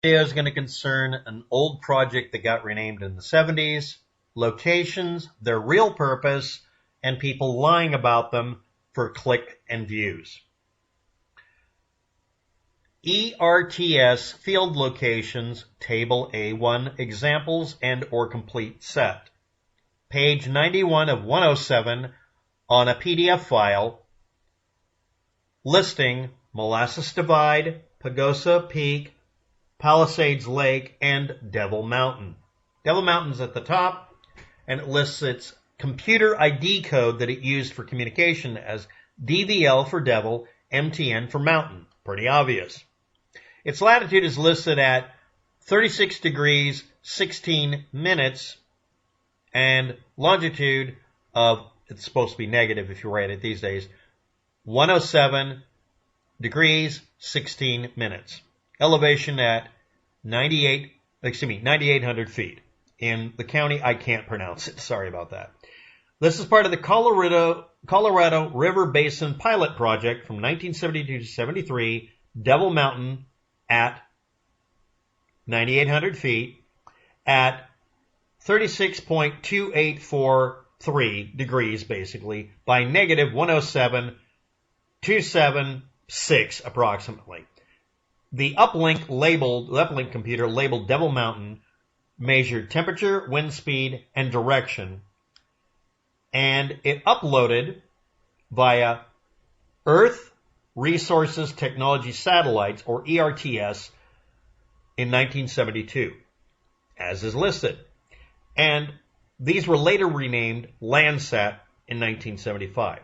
Video is going to concern an old project that got renamed in the 70s, locations, their real purpose, and people lying about them for click and views. ERTS field locations, table A1, examples and or complete set. Page 91 of 107 on a PDF file listing Molasses Divide, Pagosa Peak, Palisades Lake, and Devil Mountain. Devil Mountain's at the top, and it lists its computer ID code that it used for communication as DVL for Devil, MTN for Mountain. Pretty obvious. Its latitude is listed at 36 degrees, 16 minutes, and longitude of, it's supposed to be negative if you write it these days, 107 degrees, 16 minutes. Elevation at 9,800 feet. In the county, I can't pronounce it. Sorry about that. This is part of the Colorado River Basin Pilot Project from 1972 to 73, Devil Mountain at 9,800 feet at 36.2843 degrees, basically, by negative 107.276 approximately. The uplink computer labeled Devil Mountain measured temperature, wind speed, and direction, and it uploaded via Earth Resources Technology Satellites, or ERTS, in 1972, as is listed. And these were later renamed Landsat in 1975.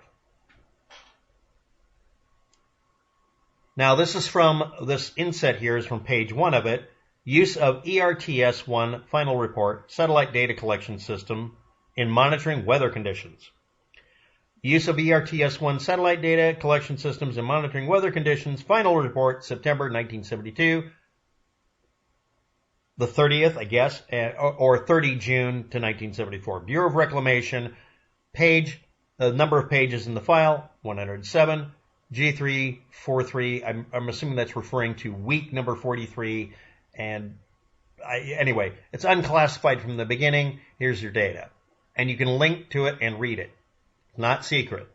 Now, this inset here is from page 1 of it. Use of ERTS-1 final report, satellite data collection system in monitoring weather conditions. Use of ERTS-1 satellite data collection systems in monitoring weather conditions, final report, September 1972. The 30th, I guess, or 30 June to 1974. Bureau of Reclamation, the number of pages in the file, 107. G343, I'm assuming that's referring to week number 43, and anyway, it's unclassified from the beginning. Here's your data. And you can link to it and read it. Not secret.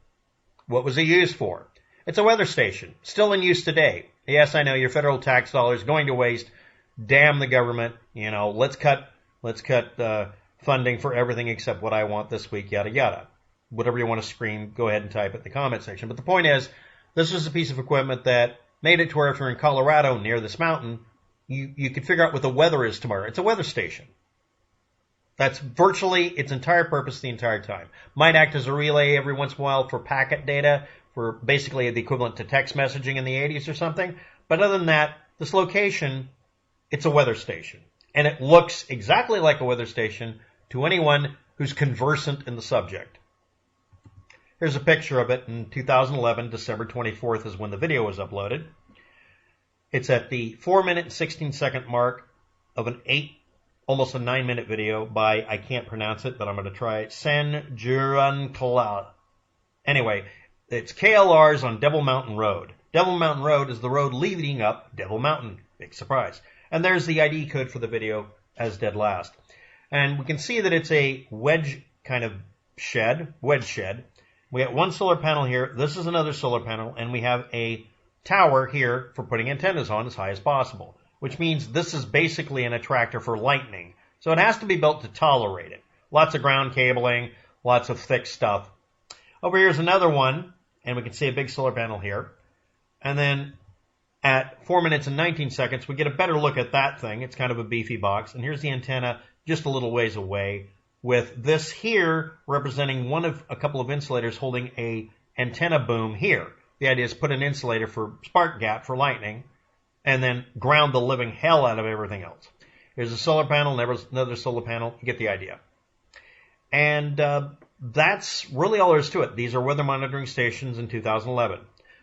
What was it used for? It's a weather station, still in use today. Yes, I know, your federal tax dollars going to waste. Damn the government. You know, let's cut funding for everything except what I want this week, yada yada. Whatever you want to scream, go ahead and type it in the comment section. But the point is, this was a piece of equipment that made it to where if you're in Colorado near this mountain, you could figure out what the weather is tomorrow. It's a weather station. That's virtually its entire purpose the entire time. Might act as a relay every once in a while for packet data, for basically the equivalent to text messaging in the 80s or something. But other than that, this location, it's a weather station. And it looks exactly like a weather station to anyone who's conversant in the subject. Here's a picture of it in 2011, December 24th is when the video was uploaded. It's at the 4-minute and 16-second mark of almost a 9-minute video by, I can't pronounce it, but I'm going to try it, sanjuanklr. Anyway, it's KLRs on Devil Mountain Road. Devil Mountain Road is the road leading up Devil Mountain. Big surprise. And there's the ID code for the video as dead last. And we can see that it's a wedge shed. We got one solar panel here. This is another solar panel. And we have a tower here for putting antennas on as high as possible, which means this is basically an attractor for lightning. So it has to be built to tolerate it. Lots of ground cabling, lots of thick stuff. Over here's another one, and we can see a big solar panel here. And then at 4 minutes and 19 seconds, we get a better look at that thing. It's kind of a beefy box. And here's the antenna just a little ways away, with this here representing a couple of insulators holding a antenna boom here. The idea is put an insulator for spark gap for lightning, and then ground the living hell out of everything else. Here's a solar panel, another solar panel. You get the idea. And that's really all there is to it. These are weather monitoring stations in 2011.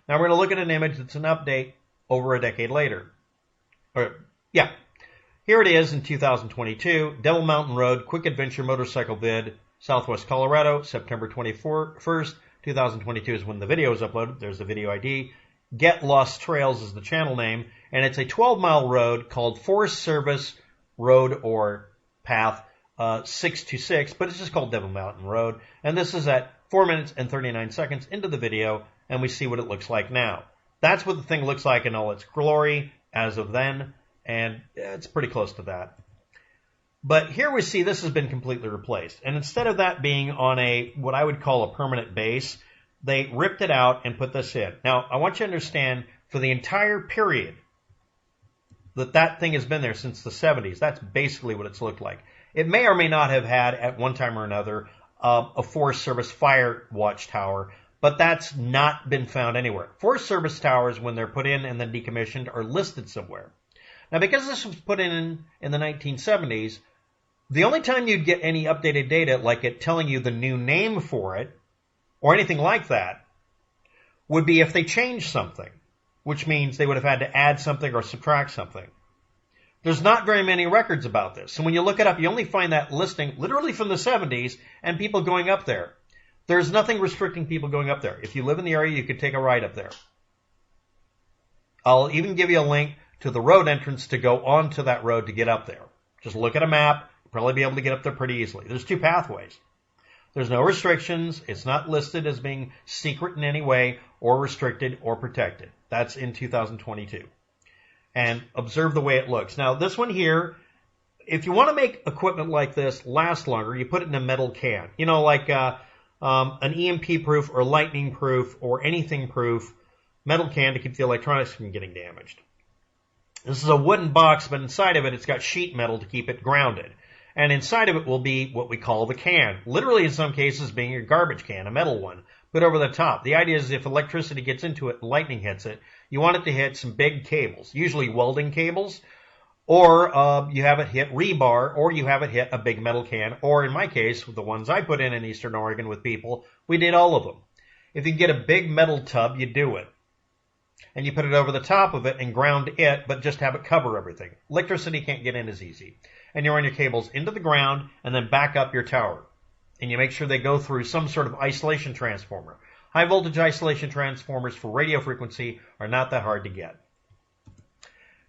Now we're going to look at an image that's an update over a decade later. Here it is in 2022. Devil Mountain Road, Quick Adventure Motorcycle Vid, Southwest Colorado, September 21st, 2022 is when the video is uploaded. There's the video ID. Get Lost Trails is the channel name, and it's a 12-mile road called Forest Service Road or Path 626, but it's just called Devil Mountain Road. And this is at 4 minutes and 39 seconds into the video, and we see what it looks like now. That's what the thing looks like in all its glory as of then, and it's pretty close to that. But here we see this has been completely replaced. And instead of that being on what I would call a permanent base, they ripped it out and put this in. Now, I want you to understand, for the entire period that thing has been there since the 70s, that's basically what it's looked like. It may or may not have had, at one time or another, a Forest Service fire watch tower, but that's not been found anywhere. Forest Service towers, when they're put in and then decommissioned, are listed somewhere. Now, because this was put in the 1970s, the only time you'd get any updated data, like it telling you the new name for it, or anything like that, would be if they changed something, which means they would have had to add something or subtract something. There's not very many records about this. So when you look it up, you only find that listing literally from the 70s and people going up there. There's nothing restricting people going up there. If you live in the area, you could take a ride up there. I'll even give you a link to the road entrance to go onto that road to get up there. Just look at a map. You'll probably be able to get up there pretty easily. There's 2 pathways. There's no restrictions. It's not listed as being secret in any way or restricted or protected. That's in 2022. And observe the way it looks. Now, this one here, if you want to make equipment like this last longer, you put it in a metal can. You know, like an EMP proof or lightning proof or anything proof metal can to keep the electronics from getting damaged. This is a wooden box, but inside of it, it's got sheet metal to keep it grounded. And inside of it will be what we call the can. Literally, in some cases, being a garbage can, a metal one, put over the top. The idea is if electricity gets into it and lightning hits it, you want it to hit some big cables, usually welding cables, or you have it hit rebar, or you have it hit a big metal can, or in my case, the ones I put in Eastern Oregon with people, we did all of them. If you get a big metal tub, you do it. And you put it over the top of it and ground it, but just have it cover everything. Electricity can't get in as easy. And you run your cables into the ground and then back up your tower. And you make sure they go through some sort of isolation transformer. High voltage isolation transformers for radio frequency are not that hard to get.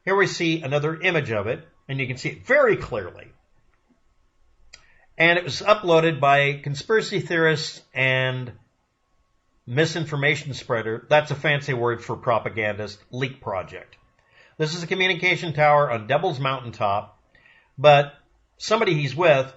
Here we see another image of it, and you can see it very clearly. And it was uploaded by conspiracy theorists and misinformation spreader. That's a fancy word for propagandist leak project. This is a communication tower on Devil's Mountaintop, but somebody he's with,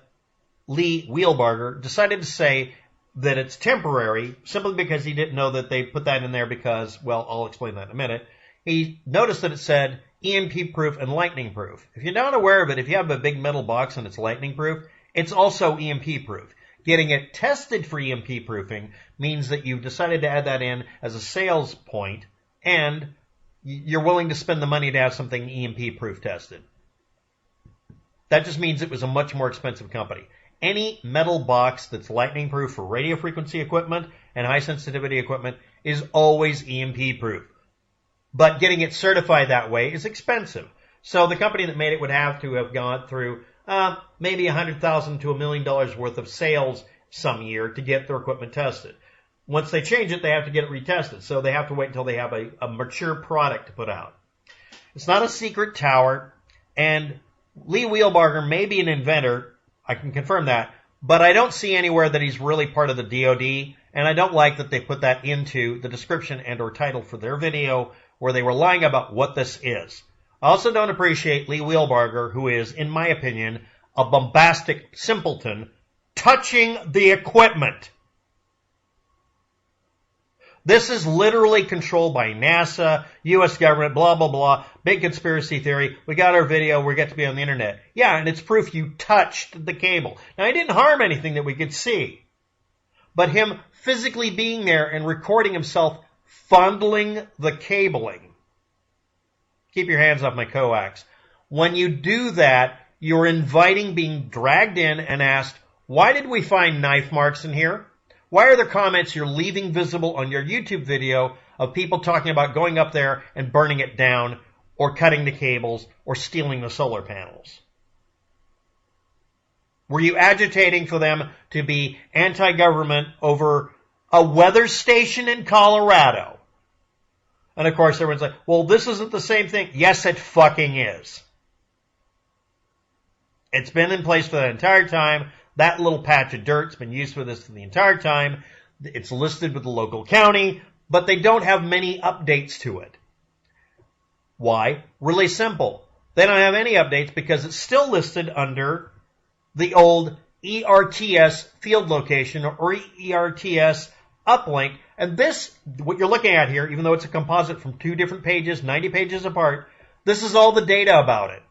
Lee Wheelbarger, decided to say that it's temporary simply because he didn't know that they put that in there because, well, I'll explain that in a minute. He noticed that it said EMP proof and lightning proof. If you're not aware of it, if you have a big metal box and it's lightning proof, it's also EMP proof. Getting it tested for EMP proofing means that you've decided to add that in as a sales point and you're willing to spend the money to have something EMP proof tested. That just means it was a much more expensive company. Any metal box that's lightning proof for radio frequency equipment and high sensitivity equipment is always EMP proof. But getting it certified that way is expensive. So the company that made it would have to have gone through maybe $100,000 to $1 million worth of sales some year to get their equipment tested. Once they change it, they have to get it retested. So they have to wait until they have a mature product to put out. It's not a secret tower, and Lee Wheelbarger may be an inventor. I can confirm that, but I don't see anywhere that he's really part of the DoD, and I don't like that they put that into the description and or title for their video where they were lying about what this is. I also don't appreciate Lee Wheelbarger, who is, in my opinion, a bombastic simpleton, touching the equipment. This is literally controlled by NASA, U.S. government, blah, blah, blah, big conspiracy theory. We got our video. We get to be on the internet. Yeah, and it's proof you touched the cable. Now, he didn't harm anything that we could see. But him physically being there and recording himself fondling the cabling. Keep your hands off my coax. When you do that, you're inviting being dragged in and asked, why did we find knife marks in here? Why are there comments you're leaving visible on your YouTube video of people talking about going up there and burning it down or cutting the cables or stealing the solar panels? Were you agitating for them to be anti-government over a weather station in Colorado? And of course, everyone's like, well, this isn't the same thing. Yes, it fucking is. It's been in place for the entire time. That little patch of dirt's been used for this for the entire time. It's listed with the local county, but they don't have many updates to it. Why? Really simple. They don't have any updates because it's still listed under the old ERTS field location or ERTS uplink. And this, what you're looking at here, even though it's a composite from 2 different pages, 90 pages apart, this is all the data about it.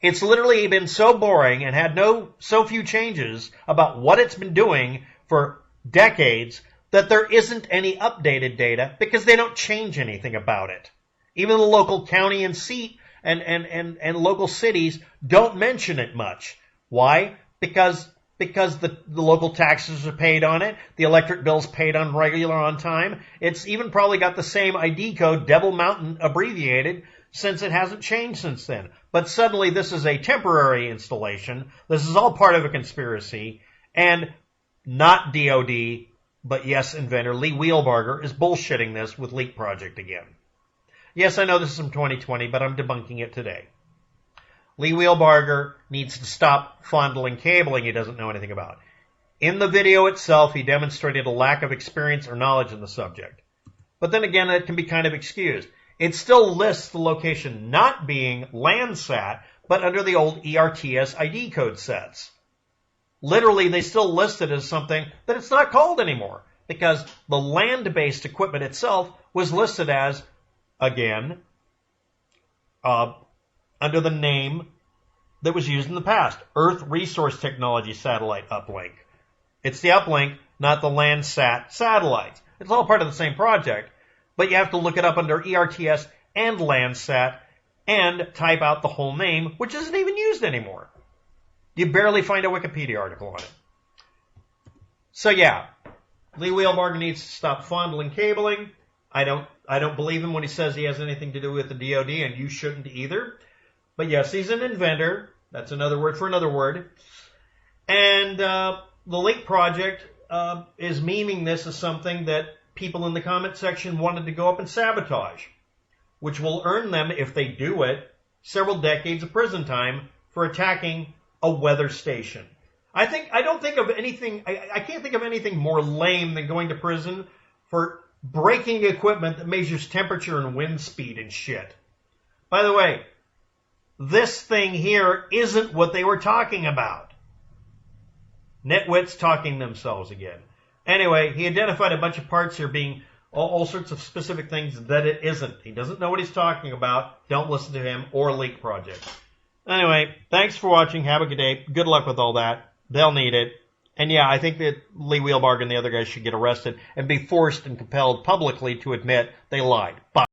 It's literally been so boring and had so few changes about what it's been doing for decades that there isn't any updated data because they don't change anything about it. Even the local county and seat and local cities don't mention it much. Why? Because the local taxes are paid on it, the electric bill's paid on regular on time. It's even probably got the same ID code, Devil Mountain abbreviated, since it hasn't changed since then. But suddenly this is a temporary installation. This is all part of a conspiracy. And not DoD, but yes, Inventor, Lee Wheelbarger, is bullshitting this with Leak Project again. Yes, I know this is from 2020, but I'm debunking it today. Lee Wheelbarger needs to stop fondling cabling he doesn't know anything about. In the video itself, he demonstrated a lack of experience or knowledge in the subject. But then again, it can be kind of excused. It still lists the location not being Landsat, but under the old ERTS ID code sets. Literally, they still list it as something that it's not called anymore because the land-based equipment itself was listed as, again, under the name that was used in the past, Earth Resource Technology Satellite Uplink. It's the uplink, not the Landsat satellites. It's all part of the same project, but you have to look it up under ERTS and Landsat and type out the whole name, which isn't even used anymore. You barely find a Wikipedia article on it. So yeah, Lee Wheelbarger needs to stop fondling cabling. I don't believe him when he says he has anything to do with the DoD, and you shouldn't either. But yes, he's an inventor. That's another word for another word. And the Leak Project is memeing this as something that people in the comment section wanted to go up and sabotage, which will earn them, if they do it, several decades of prison time for attacking a weather station. I can't think of anything more lame than going to prison for breaking equipment that measures temperature and wind speed and shit. By the way, this thing here isn't what they were talking about. Nitwits talking themselves again. Anyway, he identified a bunch of parts here being all sorts of specific things that it isn't. He doesn't know what he's talking about. Don't listen to him or Leak Project. Anyway, thanks for watching. Have a good day. Good luck with all that. They'll need it. And yeah, I think that Lee Wheelbarger and the other guys should get arrested and be forced and compelled publicly to admit they lied. Bye.